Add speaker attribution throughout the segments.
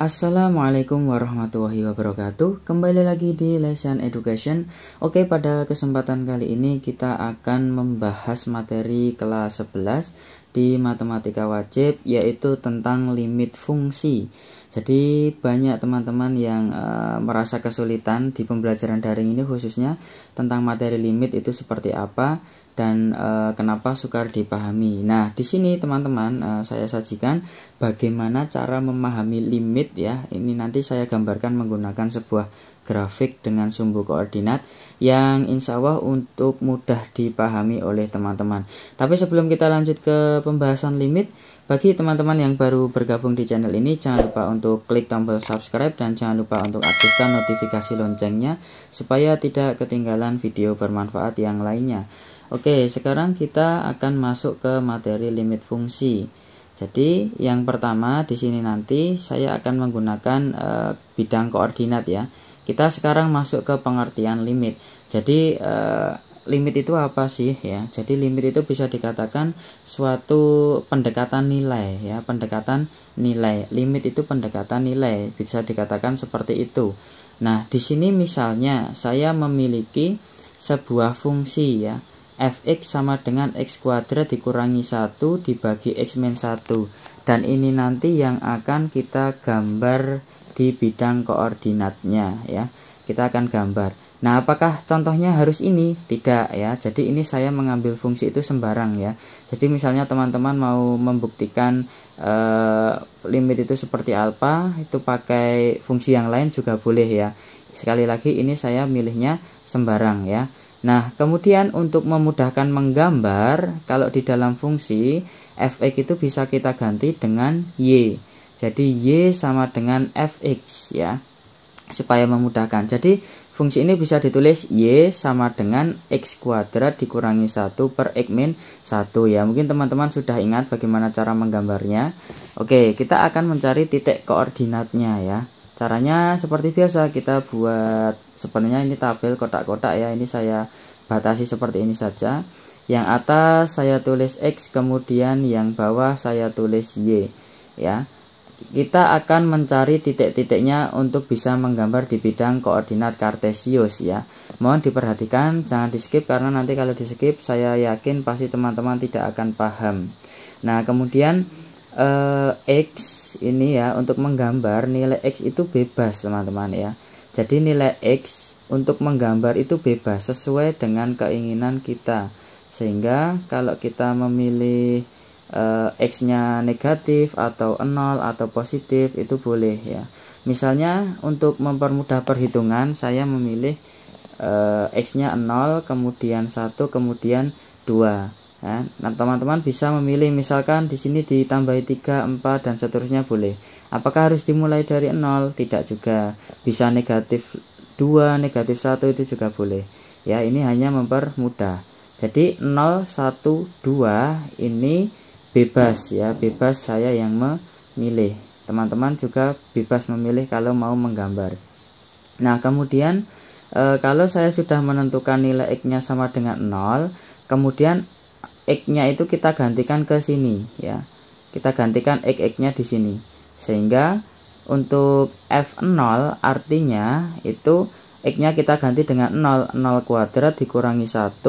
Speaker 1: Assalamualaikum warahmatullahi wabarakatuh. Kembali lagi di Lesson Education. Oke, pada kesempatan kali ini kita akan membahas materi kelas 11 di matematika wajib, yaitu tentang limit fungsi. Jadi banyak teman-teman yang merasa kesulitan di pembelajaran daring ini, khususnya tentang materi limit itu seperti apa dan kenapa sukar dipahami. Nah, di sini teman-teman saya sajikan bagaimana cara memahami limit ya. Ini nanti saya gambarkan menggunakan sebuah grafik dengan sumbu koordinat yang insya Allah untuk mudah dipahami oleh teman-teman. Tapi sebelum kita lanjut ke pembahasan limit, bagi teman-teman yang baru bergabung di channel ini, jangan lupa untuk klik tombol subscribe dan jangan lupa untuk aktifkan notifikasi loncengnya supaya tidak ketinggalan video bermanfaat yang lainnya. Oke, sekarang kita akan masuk ke materi limit fungsi. Jadi, yang pertama di sini nanti saya akan menggunakan bidang koordinat ya. Kita sekarang masuk ke pengertian limit. Jadi, limit itu apa sih ya? Jadi, limit itu bisa dikatakan suatu pendekatan nilai ya, pendekatan nilai. Limit itu pendekatan nilai, bisa dikatakan seperti itu. Nah, di sini misalnya saya memiliki sebuah fungsi ya. Fx sama dengan x kuadrat dikurangi 1 dibagi x min 1. Dan ini nanti yang akan kita gambar di bidang koordinatnya ya. Kita akan gambar. Nah, apakah contohnya harus ini? Tidak ya. Jadi ini saya mengambil fungsi itu sembarang ya. Jadi misalnya teman-teman mau membuktikan limit itu seperti alfa, itu pakai fungsi yang lain juga boleh ya. Sekali lagi ini saya milihnya sembarang ya. Nah, kemudian untuk memudahkan menggambar, kalau di dalam fungsi fx itu bisa kita ganti dengan y. Jadi y sama dengan fx ya, supaya memudahkan. Jadi fungsi ini bisa ditulis y sama dengan x kuadrat dikurangi 1 per x min 1 ya. Mungkin teman-teman sudah ingat bagaimana cara menggambarnya. Oke, kita akan mencari titik koordinatnya ya. Caranya seperti biasa, kita buat sebenarnya ini tabel kotak-kotak ya. Ini saya batasi seperti ini saja. Yang atas saya tulis X, kemudian yang bawah saya tulis Y ya. Kita akan mencari titik-titiknya untuk bisa menggambar di bidang koordinat kartesius ya. Mohon diperhatikan, jangan di skip, karena nanti kalau di skip saya yakin pasti teman-teman tidak akan paham. Nah, kemudian X ini ya, untuk menggambar nilai X itu bebas teman-teman ya. Jadi nilai X untuk menggambar itu bebas sesuai dengan keinginan kita. Sehingga kalau kita memilih X-nya negatif atau 0 atau positif itu boleh ya. Misalnya untuk mempermudah perhitungan saya memilih X-nya 0, kemudian 1, kemudian 2. Ya, nah, teman-teman bisa memilih misalkan di sini ditambahi 3, 4 dan seterusnya boleh. Apakah harus dimulai dari 0? Tidak juga. Bisa negatif 2, negatif 1 itu juga boleh. Ya, ini hanya mempermudah. Jadi 0, 1, 2 ini bebas ya, bebas saya yang memilih. Teman-teman juga bebas memilih kalau mau menggambar. Nah, kemudian kalau saya sudah menentukan nilai X-nya sama dengan 0, kemudian X-nya itu kita gantikan ke sini ya. Kita gantikan X-nya di sini. Sehingga untuk F0 artinya itu X-nya kita ganti dengan 0. 0 kuadrat dikurangi 1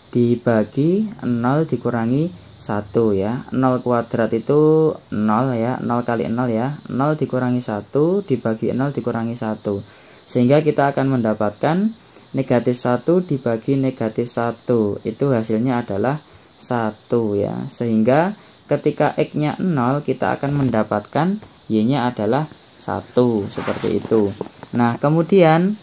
Speaker 1: dibagi 0 dikurangi 1 ya. 0 kuadrat itu 0 ya. 0 kali 0 ya. 0 dikurangi 1 dibagi 0 dikurangi 1. Sehingga kita akan mendapatkan negatif 1 dibagi negatif 1. Itu hasilnya adalah 1 ya. Sehingga ketika X-nya 0 kita akan mendapatkan Y-nya adalah 1 seperti itu. Nah, kemudian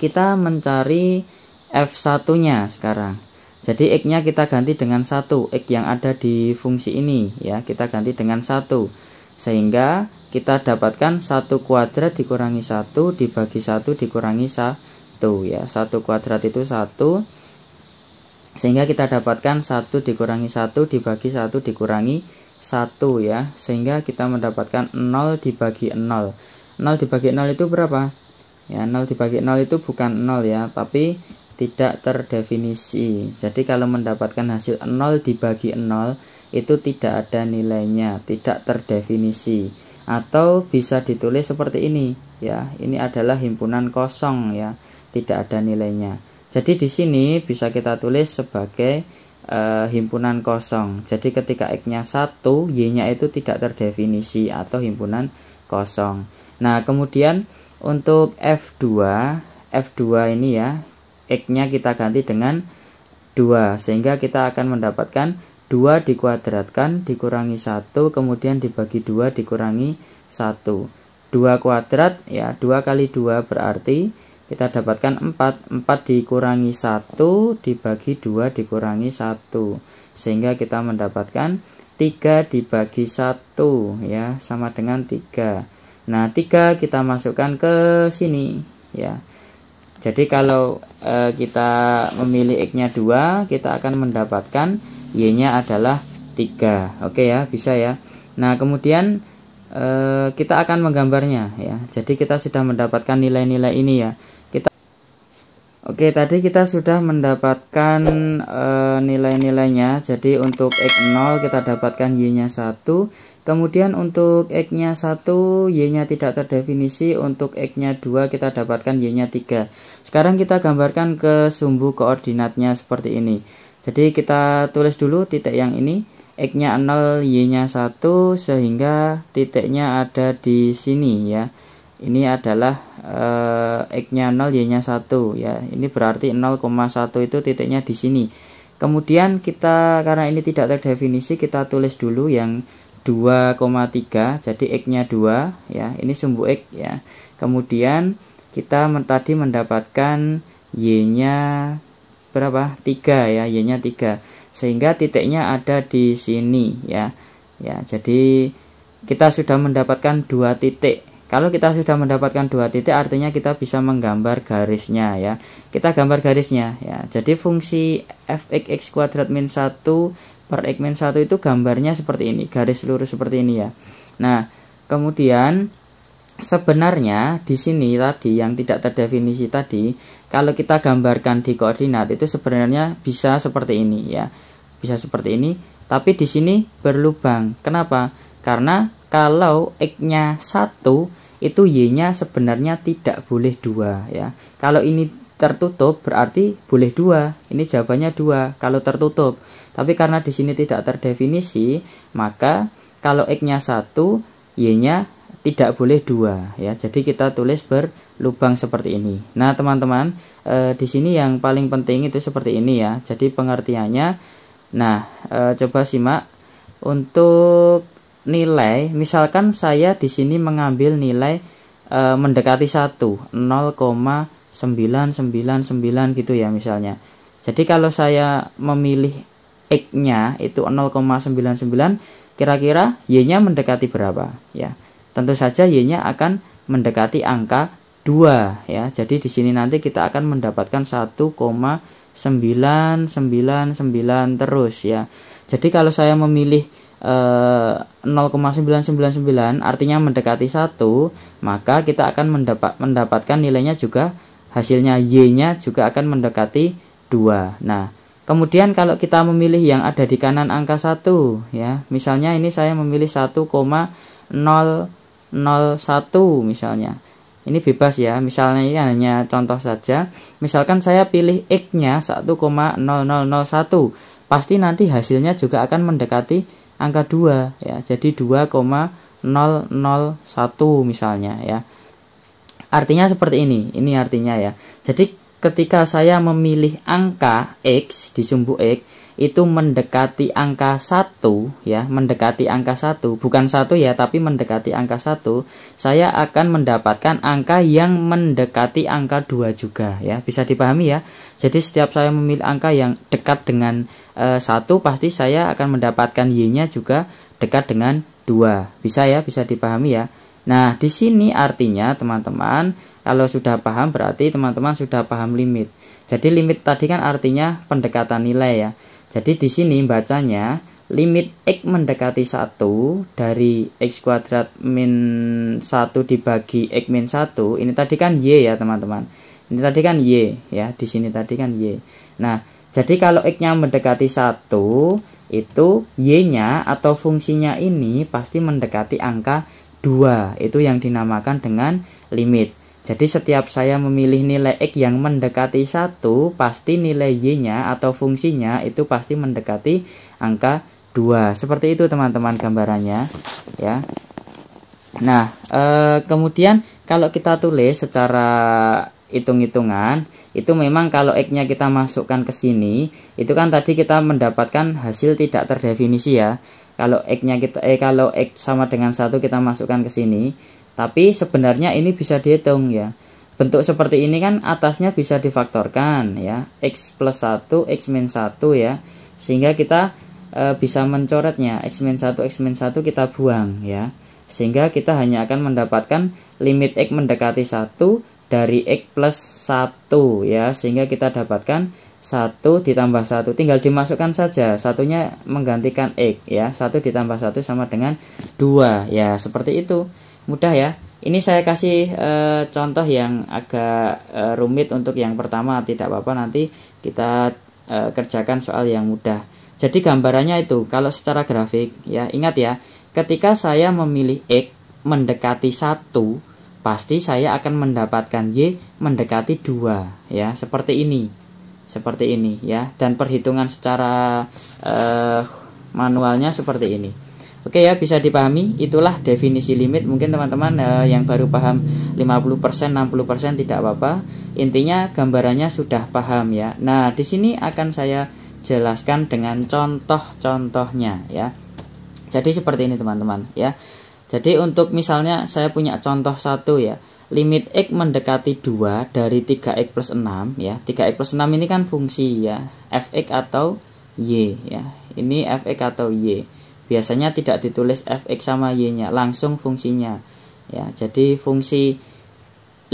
Speaker 1: kita mencari F1-nya sekarang. Jadi X-nya kita ganti dengan 1, X yang ada di fungsi ini ya, kita ganti dengan 1. Sehingga kita dapatkan 1 kuadrat dikurangi 1 dibagi 1 dikurangi 1 ya. 1 kuadrat itu 1. Sehingga kita dapatkan 1 dikurangi 1 dibagi 1 dikurangi 1 ya. Sehingga kita mendapatkan 0 dibagi 0. 0 dibagi 0 itu berapa? Ya, 0 dibagi 0 itu bukan 0 ya, tapi tidak terdefinisi. Jadi kalau mendapatkan hasil 0 dibagi 0 itu tidak ada nilainya, tidak terdefinisi. atau bisa ditulis seperti ini ya. Ini adalah himpunan kosong ya, tidak ada nilainya. Jadi di sini bisa kita tulis sebagai himpunan kosong. Jadi ketika X-nya 1, Y-nya itu tidak terdefinisi atau himpunan kosong. Nah, kemudian untuk F2 ini ya, X-nya kita ganti dengan 2, sehingga kita akan mendapatkan 2 dikuadratkan dikurangi 1, kemudian dibagi 2 dikurangi 1. 2 kuadrat ya, 2 kali 2 berarti kita dapatkan 4 dikurangi 1 dibagi 2 dikurangi 1, sehingga kita mendapatkan 3 dibagi 1 ya, sama dengan 3. Nah, 3 kita masukkan ke sini ya. Jadi kalau kita memilih X-nya 2, kita akan mendapatkan Y-nya adalah 3. Oke ya, bisa ya. Nah, kemudian kita akan menggambarnya ya. Jadi kita sudah mendapatkan nilai-nilai ini ya. Oke, tadi kita sudah mendapatkan nilai-nilainya. Jadi untuk X0 kita dapatkan Y-nya 1. Kemudian untuk X-nya 1, Y-nya tidak terdefinisi. Untuk X-nya 2 kita dapatkan Y-nya 3. Sekarang kita gambarkan ke sumbu koordinatnya seperti ini. Jadi kita tulis dulu titik yang ini, X-nya 0, Y-nya 1, sehingga titiknya ada di sini ya. Ini adalah X-nya 0, Y-nya 1 ya. Ini berarti 0,1 itu titiknya di sini. Kemudian kita, karena ini tidak terdefinisi, kita tulis dulu yang 2,3. Jadi X-nya 2 ya. Ini sumbu X ya. Kemudian kita tadi mendapatkan Y-nya berapa? 3 ya, Y-nya 3. Sehingga titiknya ada di sini ya. Ya, jadi kita sudah mendapatkan 2 titik. Kalau kita sudah mendapatkan 2 titik, artinya kita bisa menggambar garisnya ya. Kita gambar garisnya ya. Jadi fungsi f(x) kuadrat min 1 per x min 1 itu gambarnya seperti ini, garis lurus seperti ini ya. Nah, kemudian sebenarnya di sini tadi yang tidak terdefinisi tadi, kalau kita gambarkan di koordinat itu sebenarnya bisa seperti ini ya. Bisa seperti ini, tapi di sini berlubang. Kenapa? Karena kalau X-nya 1 itu Y-nya sebenarnya tidak boleh 2 ya. Kalau ini tertutup berarti boleh 2. Ini jawabannya 2 kalau tertutup. Tapi karena di sini tidak terdefinisi, maka kalau X-nya 1, Y-nya tidak boleh 2 ya. Jadi kita tulis berlubang seperti ini. Nah, teman-teman, di sini yang paling penting itu seperti ini ya. Jadi pengertiannya, nah, coba simak untuk nilai. Misalkan saya di sini mengambil nilai mendekati 1, 0,999 gitu ya misalnya. Jadi kalau saya memilih X-nya itu 0,99, kira-kira Y-nya mendekati berapa ya? Tentu saja Y-nya akan mendekati angka 2 ya. Jadi di sini nanti kita akan mendapatkan 1,999 terus ya. Jadi kalau saya memilih 0,999 artinya mendekati 1, maka kita akan mendapatkan nilainya juga, hasilnya Y-nya juga akan mendekati 2. Nah, kemudian kalau kita memilih yang ada di kanan angka 1 ya, misalnya ini saya memilih 1,001 misalnya. Ini bebas ya, misalnya ini hanya contoh saja. Misalkan saya pilih X-nya 1,0001, pasti nanti hasilnya juga akan mendekati angka 2 ya. Jadi 2,001 misalnya ya. Artinya seperti ini. Ini artinya ya. Jadi ketika saya memilih angka X di sumbu X itu mendekati angka 1 ya, mendekati angka 1, bukan 1 ya, tapi mendekati angka 1, saya akan mendapatkan angka yang mendekati angka 2 juga ya. Bisa dipahami ya. Jadi setiap saya memilih angka yang dekat dengan 1, pasti saya akan mendapatkan Y-nya juga dekat dengan 2. Bisa ya, bisa dipahami ya. Nah, di sini artinya teman-teman, kalau sudah paham berarti teman-teman sudah paham limit. Jadi limit tadi kan artinya pendekatan nilai ya. Jadi di sini bacanya limit X mendekati 1 dari X kuadrat min 1 dibagi X min 1, ini tadi kan Y ya teman-teman. Ini tadi kan Y ya, di sini tadi kan Y. Nah, jadi kalau X-nya mendekati 1, itu Y-nya atau fungsinya ini pasti mendekati angka 2. Itu yang dinamakan dengan limit. Jadi setiap saya memilih nilai X yang mendekati 1, pasti nilai Y-nya atau fungsinya itu pasti mendekati angka 2. Seperti itu teman-teman gambarannya ya. Nah, kemudian kalau kita tulis secara hitung-hitungan, itu memang kalau X-nya kita masukkan ke sini, itu kan tadi kita mendapatkan hasil tidak terdefinisi ya. Kalau X-nya kita kalau X sama dengan 1 kita masukkan ke sini, tapi sebenarnya ini bisa dihitung ya. Bentuk seperti ini kan atasnya bisa difaktorkan ya. X plus 1, X min 1 ya. Sehingga kita bisa mencoretnya. X min 1, X min 1 kita buang ya. Sehingga kita hanya akan mendapatkan limit X mendekati 1 dari X plus 1 ya. Sehingga kita dapatkan 1 ditambah 1. Tinggal dimasukkan saja. Satunya menggantikan X ya. 1 ditambah 1 sama dengan 2 ya. Seperti itu. Mudah ya. Ini saya kasih contoh yang agak rumit untuk yang pertama, tidak apa-apa, nanti kita kerjakan soal yang mudah. Jadi gambarannya itu kalau secara grafik ya, ingat ya, ketika saya memilih X mendekati 1, pasti saya akan mendapatkan Y mendekati 2 ya, seperti ini ya, dan perhitungan secara manualnya seperti ini. Oke ya, bisa dipahami. Itulah definisi limit. Mungkin teman-teman yang baru paham 50%, 60% tidak apa-apa. Intinya gambarannya sudah paham ya. Nah, di sini akan saya jelaskan dengan contoh-contohnya ya. Jadi seperti ini teman-teman ya. Jadi untuk misalnya saya punya contoh 1 ya. Limit X mendekati 2 dari 3X plus 6 ya. 3X plus 6 ini kan fungsi ya. Fx atau Y ya. Ini Fx atau Y. Biasanya tidak ditulis Fx sama Y-nya, langsung fungsinya ya. Jadi fungsi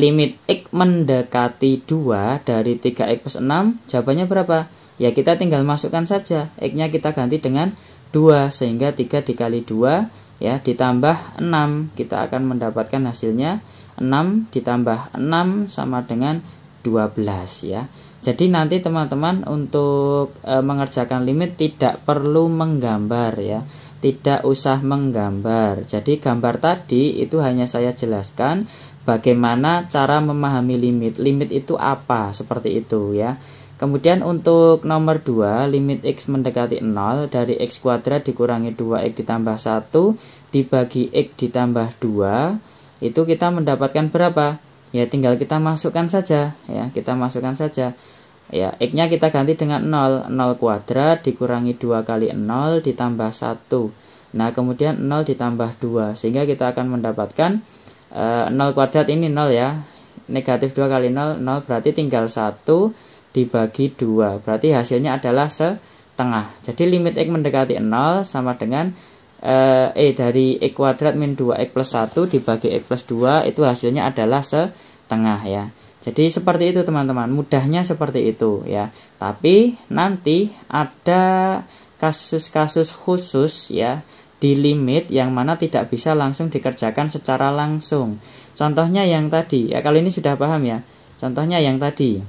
Speaker 1: limit X mendekati 2 dari 3X plus 6, jawabannya berapa? Ya kita tinggal masukkan saja, X-nya kita ganti dengan 2, sehingga 3 dikali 2 ya ditambah 6, kita akan mendapatkan hasilnya 6 ditambah 6 sama dengan 12 ya. Jadi nanti teman-teman untuk mengerjakan limit tidak perlu menggambar ya. Tidak usah menggambar. Jadi gambar tadi itu hanya saya jelaskan bagaimana cara memahami limit. Limit itu apa? Seperti itu ya. Kemudian untuk nomor 2, limit X mendekati 0 dari X kuadrat dikurangi 2X ditambah 1 dibagi X ditambah 2, itu kita mendapatkan berapa? Ya tinggal kita masukkan saja ya, kita masukkan saja ya. X-nya kita ganti dengan 0 kuadrat dikurangi 2 kali 0 ditambah 1. Nah kemudian 0 ditambah 2, sehingga kita akan mendapatkan 0 kuadrat ini 0 ya, negatif 2 kali 0 berarti tinggal 1 dibagi 2, berarti hasilnya adalah setengah. Jadi limit X mendekati 0 sama dengan dari X kuadrat min 2X plus 1 dibagi X plus 2, itu hasilnya adalah setengah ya. Jadi seperti itu teman-teman, mudahnya seperti itu ya. Tapi nanti ada kasus-kasus khusus ya di limit yang mana tidak bisa langsung dikerjakan secara langsung. Contohnya yang tadi ya, kali ini sudah paham ya. Contohnya yang tadi,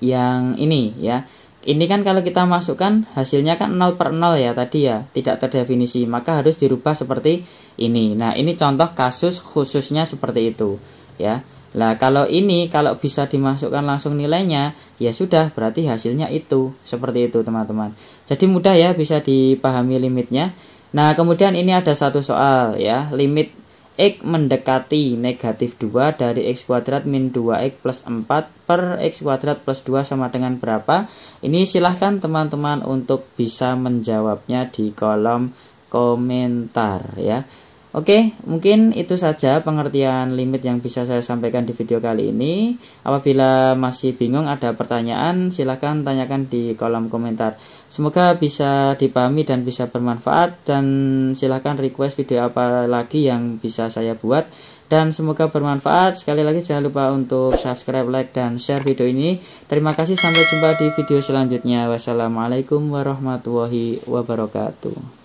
Speaker 1: yang ini ya. Ini kan kalau kita masukkan hasilnya kan 0 per 0 ya tadi ya, tidak terdefinisi, maka harus dirubah seperti ini. Nah ini contoh kasus khususnya seperti itu ya. Nah kalau ini kalau bisa dimasukkan langsung nilainya, ya sudah berarti hasilnya itu. Seperti itu teman-teman. Jadi mudah ya, bisa dipahami limitnya. Nah kemudian ini ada satu soal ya, limit X mendekati negatif 2 dari X kuadrat min 2X plus 4 per X kuadrat plus 2 sama dengan berapa? Ini silahkan teman-teman untuk bisa menjawabnya di kolom komentar ya. Oke, mungkin itu saja pengertian limit yang bisa saya sampaikan di video kali ini. Apabila masih bingung, ada pertanyaan, silahkan tanyakan di kolom komentar. Semoga bisa dipahami dan bisa bermanfaat, dan silahkan request video apa lagi yang bisa saya buat. Dan semoga bermanfaat. Sekali lagi jangan lupa untuk subscribe, like, dan share video ini. Terima kasih, sampai jumpa di video selanjutnya. Wassalamualaikum warahmatullahi wabarakatuh.